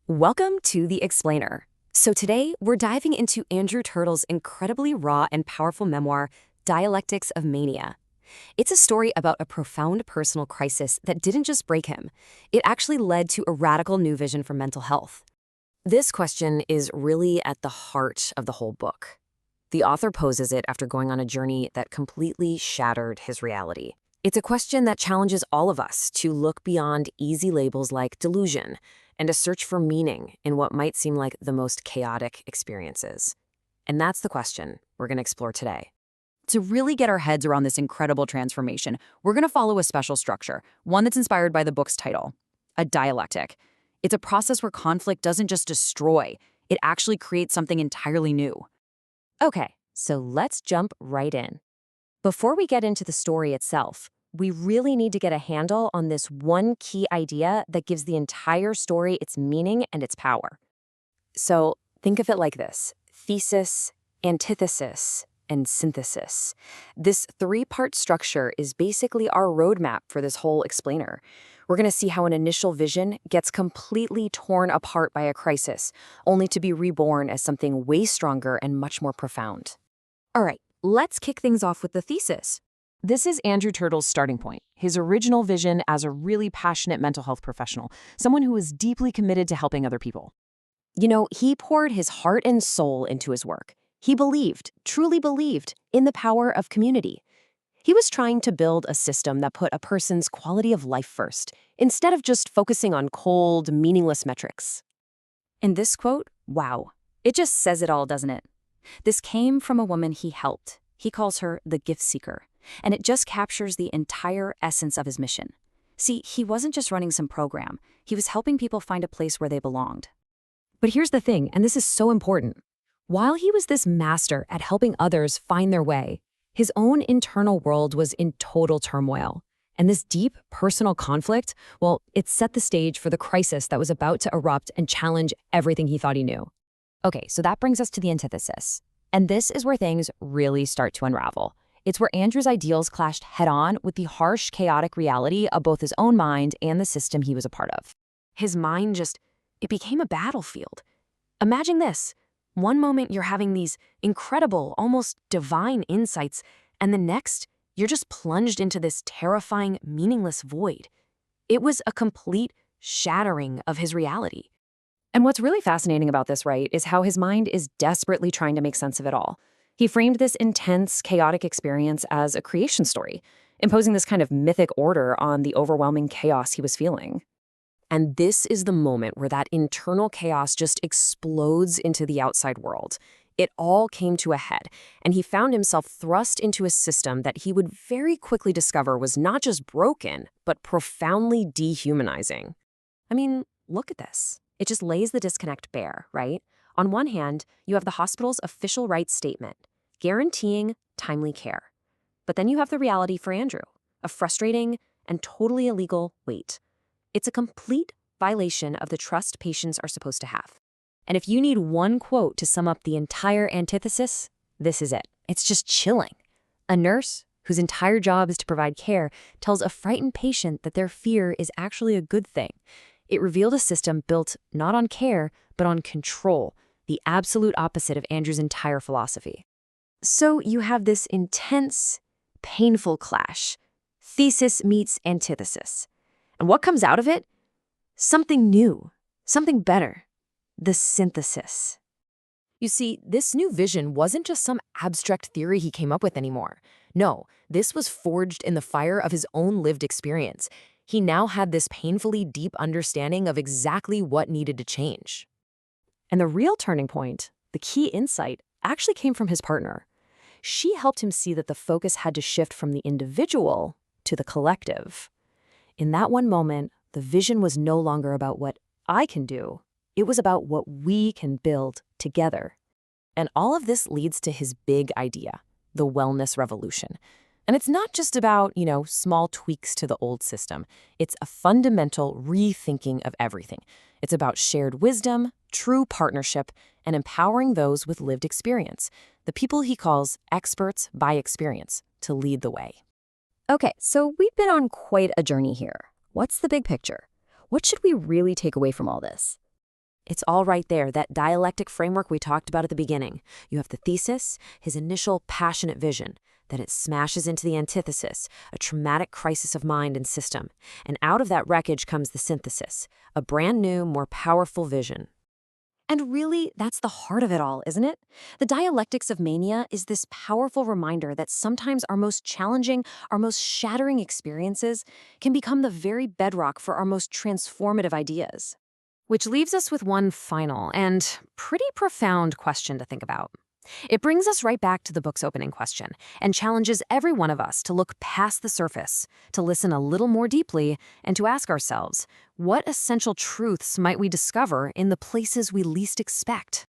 Welcome to The Explainer. So today, we're diving into Andrew Turtle's incredibly raw and powerful memoir, Dialectics of Mania. It's a story about a profound personal crisis that didn't just break him. It actually led to a radical new vision for mental health. This question is really at the heart of the whole book. The author poses it after going on a journey that completely shattered his reality. It's a question that challenges all of us to look beyond easy labels like delusion and to search for meaning in what might seem like the most chaotic experiences. And that's the question we're going to explore today. To really get our heads around this incredible transformation, we're going to follow a special structure, one that's inspired by the book's title, a dialectic. It's a process where conflict doesn't just destroy, it actually creates something entirely new. Okay, so let's jump right in. Before we get into the story itself, we really need to get a handle on this one key idea that gives the entire story its meaning and its power. So think of it like this: thesis, antithesis, and synthesis. This three-part structure is basically our roadmap for this whole explainer. We're going to see how an initial vision gets completely torn apart by a crisis, only to be reborn as something way stronger and much more profound. All right, let's kick things off with the thesis. This is Andrew Turtle's starting point, his original vision as a really passionate mental health professional, someone who is deeply committed to helping other people. You know, he poured his heart and soul into his work. He believed, truly believed, in the power of community. He was trying to build a system that put a person's quality of life first, instead of just focusing on cold, meaningless metrics. In this quote, wow, it just says it all, doesn't it? This came from a woman he helped. He calls her the gift seeker, and it just captures the entire essence of his mission. See, he wasn't just running some program. He was helping people find a place where they belonged. But here's the thing, and this is so important. While he was this master at helping others find their way, his own internal world was in total turmoil. And this deep personal conflict, well, it set the stage for the crisis that was about to erupt and challenge everything he thought he knew. Okay, so that brings us to the antithesis. And this is where things really start to unravel. It's where Andrew's ideals clashed head-on with the harsh, chaotic reality of both his own mind and the system he was a part of. His mind it became a battlefield. Imagine this. One moment you're having these incredible, almost divine insights, and the next, you're just plunged into this terrifying, meaningless void. It was a complete shattering of his reality. And what's really fascinating about this, right, is how his mind is desperately trying to make sense of it all. He framed this intense, chaotic experience as a creation story, imposing this kind of mythic order on the overwhelming chaos he was feeling. And this is the moment where that internal chaos just explodes into the outside world. It all came to a head, and he found himself thrust into a system that he would very quickly discover was not just broken, but profoundly dehumanizing. I mean, look at this. It just lays the disconnect bare, right? On one hand, you have the hospital's official rights statement, guaranteeing timely care. But then you have the reality for Andrew, a frustrating and totally illegal wait. It's a complete violation of the trust patients are supposed to have. And if you need one quote to sum up the entire antithesis, this is it. It's just chilling. A nurse, whose entire job is to provide care, tells a frightened patient that their fear is actually a good thing. It revealed a system built not on care, but on control, the absolute opposite of Andrew's entire philosophy. So you have this intense, painful clash. Thesis meets antithesis. And what comes out of it? Something new, something better. The synthesis. You see, this new vision wasn't just some abstract theory he came up with anymore. No, this was forged in the fire of his own lived experience. He now had this painfully deep understanding of exactly what needed to change. And the real turning point, the key insight, actually came from his partner. She helped him see that the focus had to shift from the individual to the collective. In that one moment, the vision was no longer about what I can do. It was about what we can build together. And all of this leads to his big idea, the wellness revolution. And it's not just about, small tweaks to the old system. It's a fundamental rethinking of everything. It's about shared wisdom, true partnership, and empowering those with lived experience, the people he calls experts by experience, to lead the way. Okay, so we've been on quite a journey here. What's the big picture? What should we really take away from all this? It's all right there, that dialectic framework we talked about at the beginning. You have the thesis, his initial passionate vision. Then it smashes into the antithesis, a traumatic crisis of mind and system. And out of that wreckage comes the synthesis, a brand new, more powerful vision. And really, that's the heart of it all, isn't it? The Dialectics of Mania is this powerful reminder that sometimes our most challenging, our most shattering experiences can become the very bedrock for our most transformative ideas. Which leaves us with one final and pretty profound question to think about. It brings us right back to the book's opening question and challenges every one of us to look past the surface, to listen a little more deeply, and to ask ourselves, what essential truths might we discover in the places we least expect?